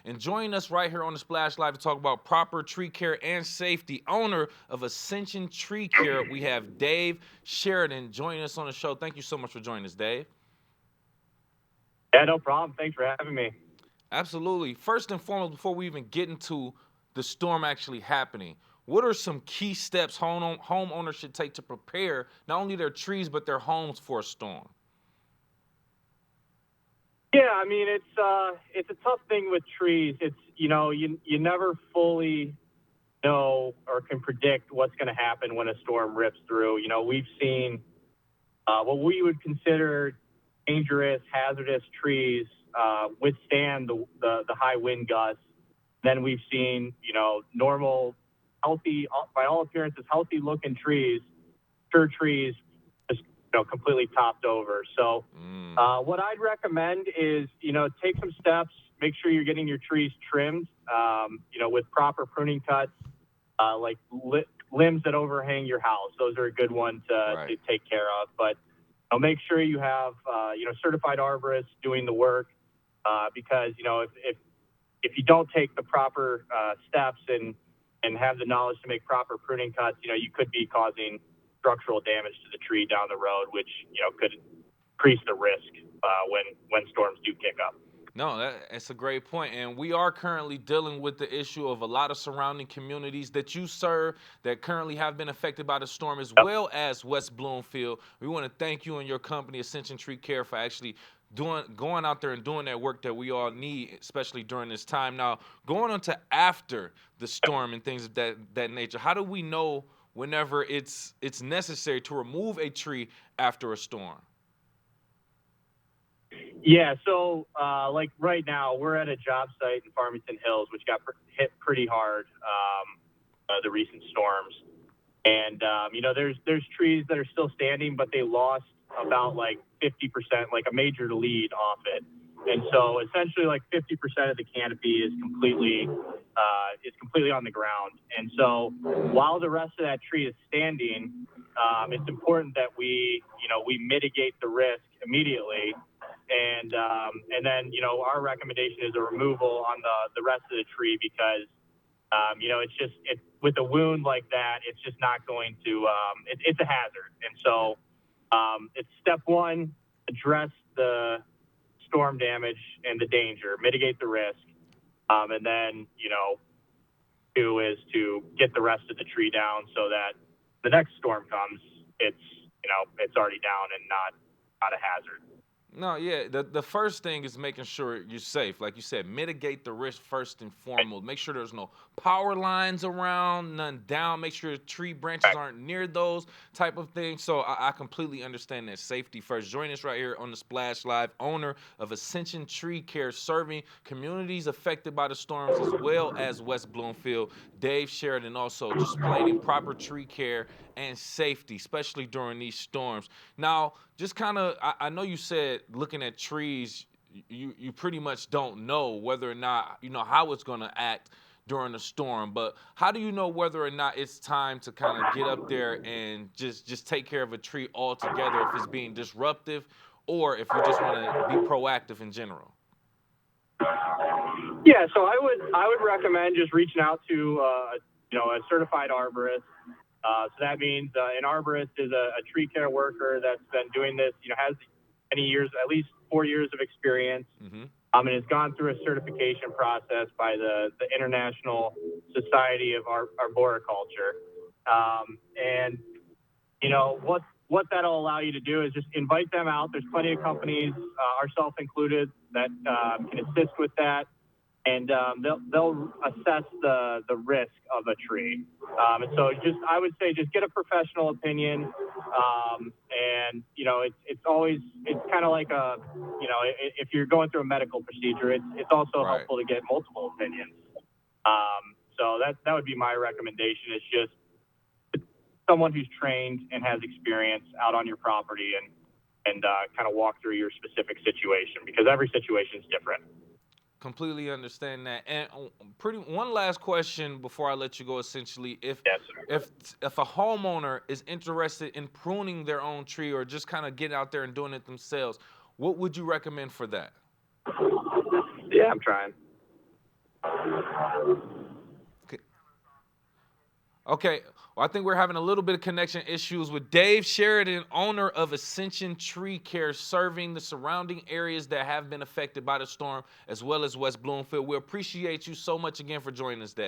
And joining us right here on the Splash Live to talk about proper tree care and safety, owner of Ascension Tree Care, we have Dave Sheridan joining us on the show. Thank you so much for joining us, Dave. Yeah, no problem. Thanks for having me. Absolutely. First and foremost, before we even get into the storm actually happening, what are some key steps homeowners should take to prepare not only their trees but their homes for a storm? Yeah, I mean it's a tough thing with trees. It's you never fully know or can predict what's going to happen when a storm rips through. We've seen what we would consider dangerous, hazardous trees withstand the high wind gusts. Then we've seen normal, healthy, by all appearances, healthy looking trees, sure trees, just completely topped over. So what I'd recommend is take some steps. Make sure you're getting your trees trimmed, with proper pruning cuts, like limbs that overhang your house. Those are a good one to take care of. But make sure you have certified arborists doing the work, because if you don't take the proper steps and have the knowledge to make proper pruning cuts, you could be causing structural damage to the tree down the road, which could increase the risk when storms do kick up. No, that's a great point. And we are currently dealing with the issue of a lot of surrounding communities that you serve that currently have been affected by the storm, as well as West Bloomfield. We want to thank you and your company, Ascension Tree Care, for actually going out there and doing that work that we all need, especially during this time. Now, going on to after the storm and things of that nature, how do we know whenever it's necessary to remove a tree after a storm? Yeah, so like right now, we're at a job site in Farmington Hills, which got hit pretty hard the recent storms. And there's trees that are still standing, but they lost about like 50%, like a major lead off it. And so essentially, like 50% of the canopy is completely on the ground. And so while the rest of that tree is standing, it's important that we mitigate the risk immediately. And then our recommendation is a removal on the rest of the tree, because it's with a wound like that, it's just not going to it's a hazard. And so it's step one: address the storm damage and the danger, mitigate the risk, and then two is to get the rest of the tree down so that the next storm comes, it's already down and not a hazard. No, yeah. The first thing is making sure you're safe. Like you said, mitigate the risk first and foremost. Make sure there's no power lines around, none down. Make sure tree branches aren't near those type of things. So I completely understand that. Safety first. Join us right here on the Splash Live, owner of Ascension Tree Care, serving communities affected by the storms as well as West Bloomfield. Dave Sheridan also displaying proper tree care and safety, especially during these storms. Now, just kind of, I know you said looking at trees, you pretty much don't know whether or not, how it's going to act during a storm, but how do you know whether or not it's time to kind of get up there and just take care of a tree altogether, if it's being disruptive, or if you just want to be proactive in general? Yeah, so I would recommend just reaching out to a certified arborist. So that means an arborist is a tree care worker that's been doing this, has many years, at least 4 years of experience, and has gone through a certification process by the International Society of Arboriculture. And what that'll allow you to do is just invite them out. There's plenty of companies, ourselves included, that can assist with that. And they'll assess the risk of a tree. And so I would say just get a professional opinion. And it's kind of like if you're going through a medical procedure, it's also helpful to get multiple opinions. So that would be my recommendation, is just someone who's trained and has experience out on your property and kind of walk through your specific situation, because every situation is different. Completely understand that. And one last question before I let you go. Essentially, if a homeowner is interested in pruning their own tree, or just kind of getting out there and doing it themselves, what would you recommend for that? Yeah, I'm trying. Okay. Okay. Well, I think we're having a little bit of connection issues with Dave Sheridan, owner of Ascension Tree Care, serving the surrounding areas that have been affected by the storm, as well as West Bloomfield. We appreciate you so much again for joining us, Dave.